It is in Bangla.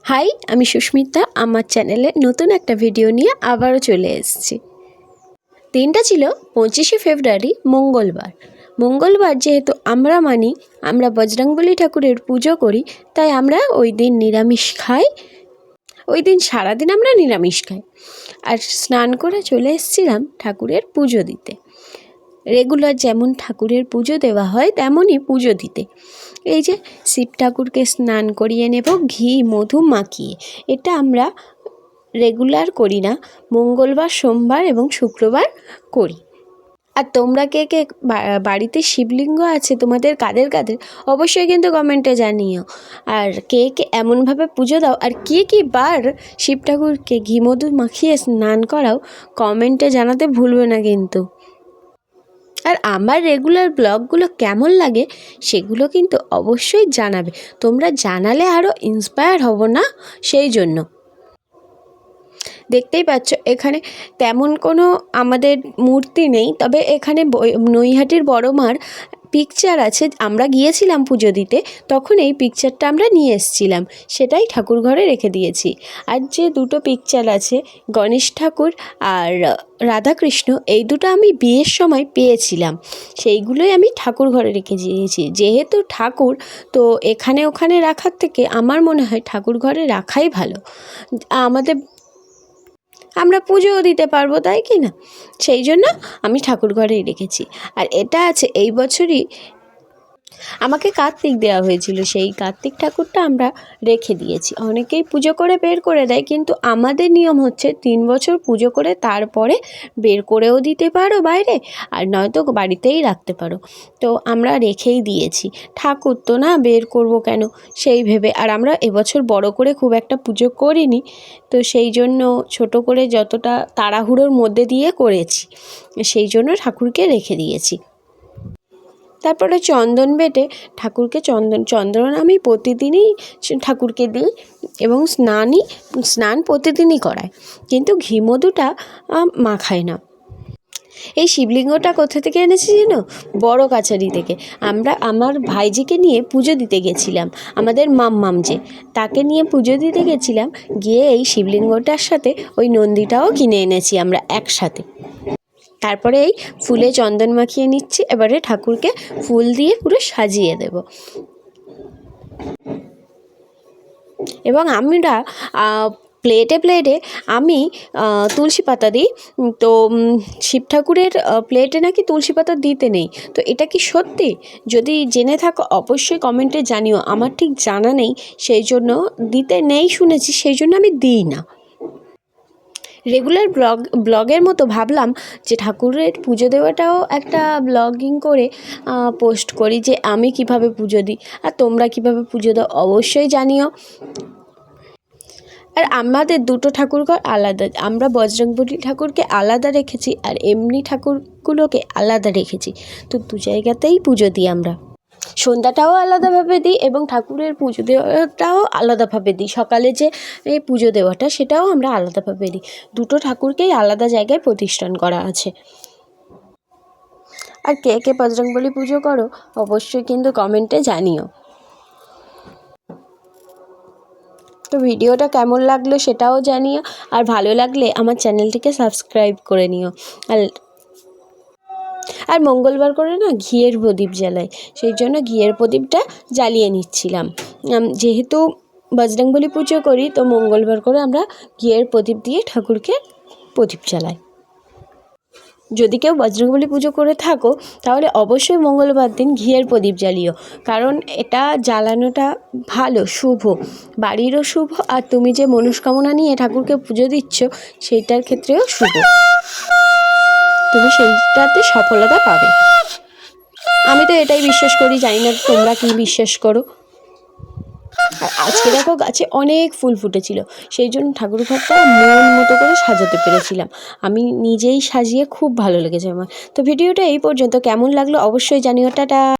হাই, আমি সুস্মিতা। আমার চ্যানেলে নতুন একটা ভিডিও নিয়ে আবারও চলে এসেছি। দিনটা ছিল 25শে ফেব্রুয়ারি, মঙ্গলবার যেহেতু আমরা বজরংবলী ঠাকুরের পুজো করি, তাই আমরা ওই দিন নিরামিষ খাই। ওই দিন সারাদিন আমরা নিরামিষ খাই। আর স্নান করে চলে এসেছিলাম ঠাকুরের পুজো দিতে। রেগুলার যেমন ঠাকুরের পুজো দেওয়া হয় তেমনই পুজো দিতে। এই যে শিব ঠাকুরকে স্নান করিয়ে নেব ঘি মধু মাখিয়ে। এটা আমরা রেগুলার করি না, মঙ্গলবার, সোমবার এবং শুক্রবার করি। আর তোমরা কে কে বাড়িতে শিবলিঙ্গ আছে তোমাদের কাদের কাদের অবশ্যই কিন্তু কমেন্টে জানিও। আর কে কে এমনভাবে পুজো দাও আর কী বার শিব ঠাকুরকে ঘি মধু মাখিয়ে স্নান করাও কমেন্টে জানাতে ভুলবে না কিন্তু। আর আমার রেগুলার ব্লগগুলো কেমন লাগে সেগুলো কিন্তু অবশ্যই জানাবে। তোমরা জানালে আরও ইন্সপায়ার হব না, সেই জন্য। দেখতেই পাচ্ছ এখানে তেমন কোনো আমাদের মূর্তি নেই, তবে এখানে নৈহাটির বড় মার পিকচার আছে। আমরা গিয়েছিলাম পুজো দিতে, তখন এই পিকচারটা আমরা নিয়ে এসেছিলাম, সেটাই ঠাকুর ঘরে রেখে দিয়েছি। আর যে দুটো পিকচার আছে, গণেশ ঠাকুর আর রাধাকৃষ্ণ, এই দুটো আমি বিয়ের সময় পেয়েছিলাম, সেইগুলোই আমি ঠাকুর ঘরে রেখে দিয়েছি। যেহেতু ঠাকুর, তো এখানে ওখানে রাখার থেকে আমার মনে হয় ঠাকুর ঘরে রাখাই ভালো। আমরা পুজোও দিতে পারবো, তাই কি না? সেই জন্য আমি ঠাকুর ঘরেই রেখেছি। আর এটা আছে এই বছরই আমাকে কার্তিক দেওয়া হয়েছিল, সেই কার্তিক ঠাকুরটা আমরা রেখে দিয়েছি। অনেকেই পুজো করে বের করে দেয়, কিন্তু আমাদের নিয়ম হচ্ছে 3 বছর পুজো করে তারপরে বের করেও দিতে পারো বাইরে, আর নয়তো বাড়িতেই রাখতে পারো। তো আমরা রেখেই দিয়েছি, ঠাকুর তো না বের করব কেন সেই ভেবে। আর আমরা এবছর বড় করে খুব একটা পুজো করিনি, তো সেই জন্য ছোট করে যতটা তাড়াহুড়োর মধ্যে দিয়ে করেছি, সেই জন্য ঠাকুরকে রেখে দিয়েছি। তারপরে চন্দন বেটে ঠাকুরকে চন্দন আমি প্রতিদিনই ঠাকুরকে দিই, এবং স্নান প্রতিদিনই করাই, কিন্তু ঘি মধুটা মাখায় না। এই শিবলিঙ্গটা কোথা থেকে এনেছি জানো? বড় কাছারি থেকে। আমার ভাইজিকে নিয়ে পুজো দিতে গেছিলাম, আমাদের মাম্মাম যে, তাকে নিয়ে পুজো দিতে গেছিলাম, গিয়ে এই শিবলিঙ্গটার সাথে ওই নন্দীটাও কিনে এনেছি আমরা একসাথে। তারপরে এই ফুলে চন্দন মাখিয়ে নিচ্ছি, এবারে ঠাকুরকে ফুল দিয়ে পুরো সাজিয়ে দেব। এবং আমরা প্লেটে আমি তুলসী পাতা দিই। তো শিব ঠাকুরের প্লেটে নাকি তুলসী পাতা দিতে নেই, তো এটা কি সত্যি? যদি জেনে থাকো অবশ্যই কমেন্টে জানিও। আমার ঠিক জানা নেই, সেই জন্য দিতে নেই শুনেছি, সেই জন্য আমি দিই না। রেগুলার ব্লগের মতো ভাবলাম যে ঠাকুরের পুজো দেওয়াটাও একটা ব্লগিং করে পোস্ট করি, যে আমি কিভাবে পুজো দিই আর তোমরা কিভাবে পুজো দাও অবশ্যই জানিও। আর আমাদের দুটো ঠাকুরঘর আলাদা, আমরা বজরংবলী ঠাকুরকে আলাদা রেখেছি আর এমনি ঠাকুরগুলোকে আলাদা রেখেছি। তো দু জায়গাতেই পুজো দিই আমরা। সন্ধ্যাটাও আলাদাভাবে দিই এবং ঠাকুরের পুজো দেওয়াটাও আলাদাভাবে দিই। সকালে যে পুজো দেওয়াটা সেটাও আমরা আলাদাভাবে দিই। দুটো ঠাকুরকেই আলাদা জায়গায় প্রতিষ্ঠান করা আছে। আর কে কে বজরংবলী পুজো করো অবশ্যই কিন্তু কমেন্টে জানিও। তো ভিডিওটা কেমন লাগলো সেটাও জানিও, আর ভালো লাগলে আমার চ্যানেলটিকে সাবস্ক্রাইব করে নিও। আর মঙ্গলবার করে না ঘিয়ের প্রদীপ জ্বালাই, সেই জন্য ঘিয়ের প্রদীপটা জ্বালিয়ে নিচ্ছিলাম। যেহেতু বজরংবলী পুজো করি, তো মঙ্গলবার করে আমরা ঘিয়ের প্রদীপ দিয়ে ঠাকুরকে প্রদীপ জ্বালাই। যদি কেউ বজরংবলী পুজো করে থাকো তাহলে অবশ্যই মঙ্গলবার দিন ঘিয়ের প্রদীপ জ্বালিও, কারণ এটা জ্বালানোটা ভালো, শুভ, বাড়িরও শুভ, আর তুমি যে মনস্কামনা নিয়ে ঠাকুরকে পুজো দিচ্ছ সেইটার ক্ষেত্রেও শুভ, তুমি সেইটাতে সফলতা পাবে। আমি তো এটাই বিশ্বাস করি, জানি না তোমরা কি বিশ্বাস করো। আর আজকে দেখো গাছে অনেক ফুল ফুটেছিল, সেই জন্য ঠাকুর ঘরটা মন মতো করে সাজাতে পেরেছিলাম। আমি নিজেই সাজিয়ে খুব ভালো লেগেছে আমার। তো ভিডিওটা এই পর্যন্ত, কেমন লাগলো অবশ্যই জানিও। টাটা।